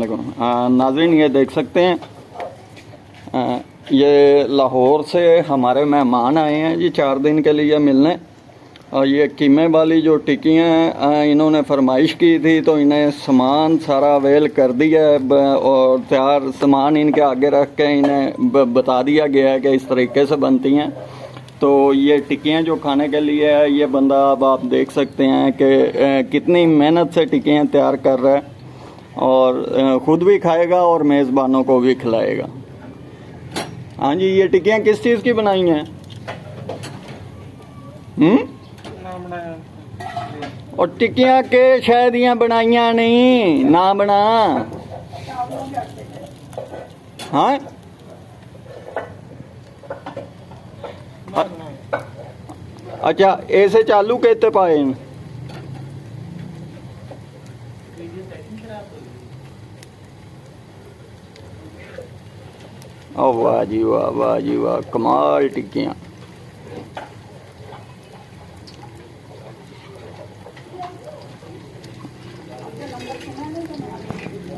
नाज़रीन ये देख सकते हैं, ये लाहौर से हमारे मेहमान आए हैं जी 4 दिन के लिए मिलने। और ये कीमे वाली जो टिक्कियाँ हैं इन्होंने फरमाइश की थी तो इन्हें सामान सारा अवेल कर दिया है और तैयार सामान इनके आगे रख के इन्हें बता दिया गया है कि इस तरीके से बनती हैं। तो ये टिक्कियाँ जो खाने के लिए है, ये बंदा अब आप देख सकते हैं कि कितनी मेहनत से टिक्कियाँ तैयार कर रहा है और ख़ुद भी खाएगा और मेज़बानों को भी खिलाएगा। हाँ जी, ये टिक्कियाँ किस चीज़ की बनाई हैं? और टिक्कियाँ के शायद यहाँ बनाइया नहीं ना बना। हाँ अच्छा, ऐसे चालू कहते पाए वाह जी वाह, वाह जी वाह, कमाल टिक्कियाँ।